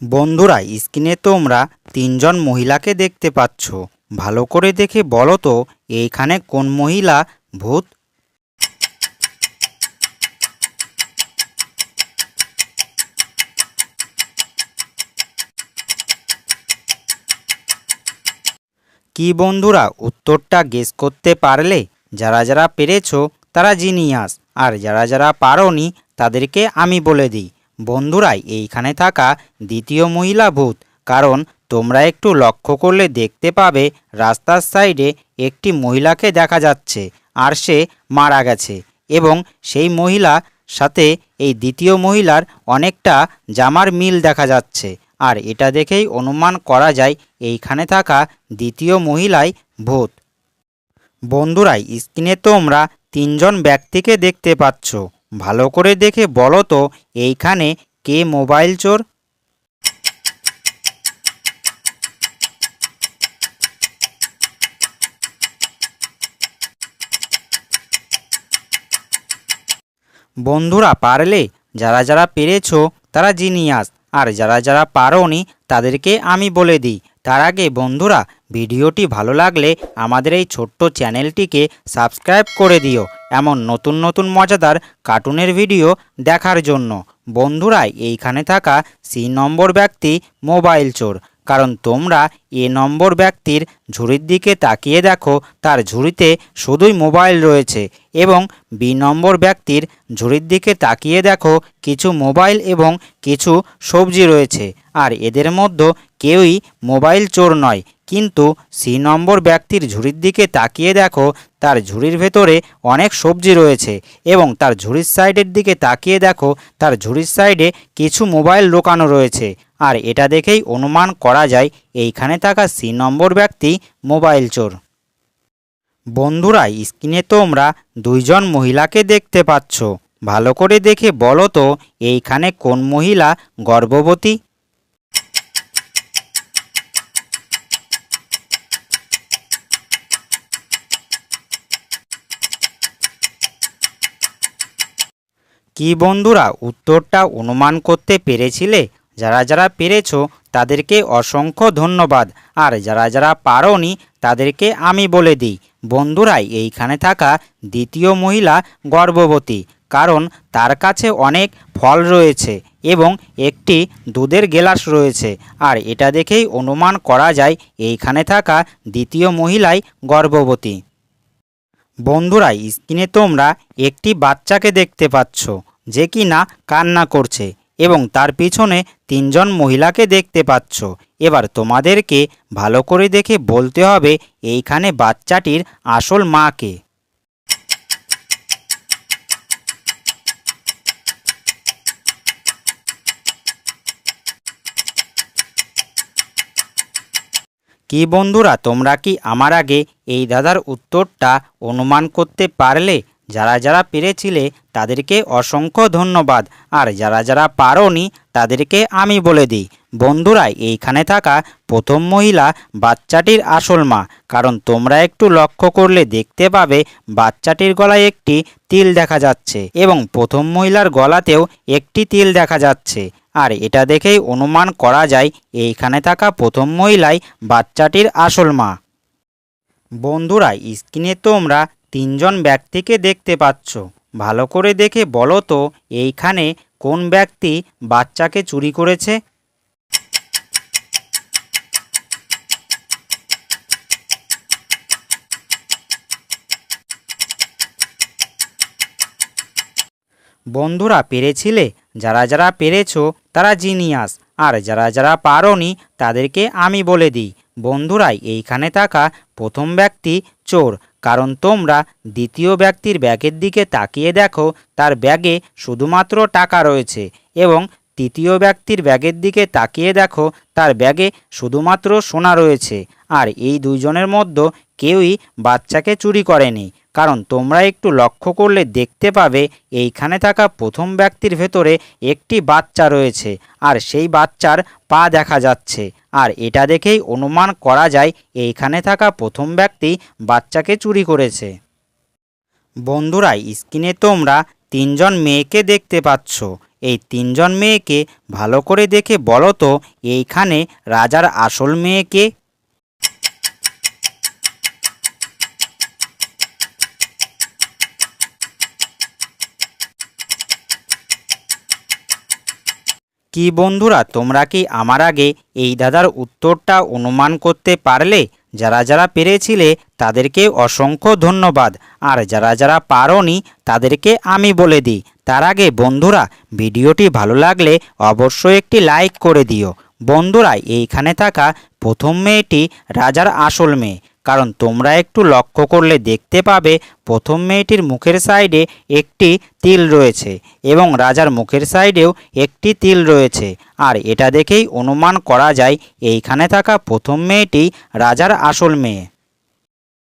বন্ধুরা, স্ক্রিনে তোমরা তিনজন মহিলাকে দেখতে পাচ্ছ। ভালো করে দেখে বলো তো এইখানে কোন মহিলা ভূত? কি বন্ধুরা, উত্তরটা গেস করতে পারলে? যারা যারা পেরেছো তারা জিনিয়াস, আর যারা যারা পারোনি তাদেরকে আমি বলে দিই। বন্ধুরা, এইখানে থাকা দ্বিতীয় মহিলা ভূত। কারণ তোমরা একটু লক্ষ্য করলে দেখতে পাবে রাস্তার সাইডে একটি মহিলাকে দেখা যাচ্ছে, আর সে মারা গেছে। এবং সেই মহিলা সাথে এই দ্বিতীয় মহিলার অনেকটা জামার মিল দেখা যাচ্ছে, আর এটা দেখেই অনুমান করা যায় এইখানে থাকা দ্বিতীয় মহিলাই ভূত। বন্ধুরা, স্ক্রিনে তোমরা তিনজন ব্যক্তিকে দেখতে পাচ্ছ। ভালো করে দেখে বলো তো এইখানে কে মোবাইল চোর? বন্ধুরা, পারলে? যারা যারা পেরেছো তারা জিনিয়াস, আর যারা যারা পারোনি তাদেরকে আমি বলে দিই। তার আগে বন্ধুরা, ভিডিওটি ভালো লাগলে আমাদের এই ছোট্ট চ্যানেলটিকে সাবস্ক্রাইব করে দিও এমন নতুন নতুন মজাদার কার্টুনের ভিডিও দেখার জন্য। বন্ধুরা, এইখানে থাকা সি নম্বর ব্যক্তি মোবাইল চোর। কারণ তোমরা এ নম্বর ব্যক্তির ঝুড়ির দিকে তাকিয়ে দেখো, তার ঝুড়িতে শুধুই মোবাইল রয়েছে। এবং বি নম্বর ব্যক্তির ঝুড়ির দিকে তাকিয়ে দেখো কিছু মোবাইল এবং কিছু সবজি রয়েছে, আর এদের মধ্যে কেউই মোবাইল চোর নয়। কিন্তু সি নম্বর ব্যক্তির ঝুড়ির দিকে তাকিয়ে দেখো তার ঝুড়ির ভেতরে অনেক সবজি রয়েছে, এবং তার ঝুড়ির সাইডের দিকে তাকিয়ে দেখো তার ঝুড়ির সাইডে কিছু মোবাইল লুকানো রয়েছে। আর এটা দেখেই অনুমান করা যায় এইখানে থাকা সি নম্বর ব্যক্তি মোবাইল চোর। বন্ধুরা, স্ক্রিনে তোমরা দুইজন মহিলাকে দেখতে পাচ্ছ। ভালো করে দেখে বলো তো এইখানে কোন মহিলা গর্ভবতী? কি বন্ধুরা, উত্তরটা অনুমান করতে পেরেছিলে? যারা যারা পেরেছো তাদেরকে অসংখ্য ধন্যবাদ, আর যারা যারা পারোনি তাদেরকে আমি বলে দিই। বন্ধুরা, এইখানে থাকা দ্বিতীয় মহিলা গর্ভবতী। কারণ তার কাছে অনেক ফল রয়েছে এবং একটি দুধের গ্লাস রয়েছে, আর এটা দেখেই অনুমান করা যায় এইখানে থাকা দ্বিতীয় মহিলাই গর্ভবতী। বন্ধুরা, স্ক্রিনে তোমরা একটি বাচ্চাকে দেখতে পাচ্ছ যে কিনা কান্না করছে, এবং তার পিছনে তিনজন মহিলাকে দেখতে পাচ্ছ। এবার তোমাদেরকে ভালো করে দেখে বলতে হবে এইখানে বাচ্চাটির আসল মা কে। কি বন্ধুরা, তোমরা কি আমার আগে এই দাদার উত্তরটা অনুমান করতে পারলে? যারা যারা পেরেছিলে তাদেরকে অসংখ্য ধন্যবাদ, আর যারা যারা পারোনি তাদেরকে আমি বলে দিই। বন্ধুরা, এইখানে থাকা প্রথম মহিলা বাচ্চাটির আসল মা। কারণ তোমরা একটু লক্ষ্য করলে দেখতে পাবে বাচ্চাটির গলায় একটি তিল দেখা যাচ্ছে, এবং প্রথম মহিলার গলাতেও একটি তিল দেখা যাচ্ছে। আর এটা দেখেই অনুমান করা যায় এইখানে থাকা প্রথম মহিলাই বাচ্চাটির আসল মা। বন্ধুরা, স্ক্রিনে তোমরা তিনজন ব্যক্তিকে দেখতে পাচ্ছ। ভালো করে দেখে বলো তো এইখানে কোন ব্যক্তি বাচ্চাকে চুরি করেছে? বন্ধুরা, পেরেছিলে? যারা যারা পেরেছো তারা জিনিয়াস, আর যারা যারা পারোনি তাদেরকে আমি বলে দিই। বন্ধুরা, এইখানে থাকা প্রথম ব্যক্তি চোর। কারণ তোমরা দ্বিতীয় ব্যক্তির ব্যাগের দিকে তাকিয়ে দেখো তার ব্যাগে শুধুমাত্র টাকা রয়েছে, এবং তৃতীয় ব্যক্তির ব্যাগের দিকে তাকিয়ে দেখো তার ব্যাগে শুধুমাত্র সোনা রয়েছে। আর এই দুইজনের মধ্যে কেউই বাচ্চাকে চুরি করেনি। কারণ তোমরা একটু লক্ষ্য করলে দেখতে পাবে এইখানে থাকা প্রথম ব্যক্তির ভেতরে একটি বাচ্চা রয়েছে, আর সেই বাচ্চার পা দেখা যাচ্ছে। আর এটা দেখেই অনুমান করা যায় এইখানে থাকা প্রথম ব্যক্তি বাচ্চাকে চুরি করেছে। বন্ধুরা, স্ক্রিনে তোমরা তিনজন মেয়েকে দেখতে পাচ্ছ। এই তিনজন মেয়েকে ভালো করে দেখে বলো তো এইখানে রাজার আসল মেয়ে কে? কি বন্ধুরা, তোমরা কি আমার আগে এই দাদার উত্তরটা অনুমান করতে পারলে? যারা যারা পেরেছিলে তাদেরকে অসংখ্য ধন্যবাদ, আর যারা যারা পারোনি তাদেরকে আমি বলে দিই তার আগে বন্ধুরা, ভিডিওটি ভালো লাগলে অবশ্যই একটি লাইক করে দিও। বন্ধুরা, এইখানে থাকা প্রথম মেয়েটি রাজার আসল মেয়ে, কারণ তোমরা একটু লক্ষ্য করলে দেখতে পাবে প্রথম মেয়েটির মুখের সাইডে একটি তিল রয়েছে এবং রাজার মুখের সাইডেও একটি তিল রয়েছে, আর এটা দেখেই অনুমান করা যায় এইখানে থাকা প্রথম মেয়েটি রাজার আসল মেয়ে।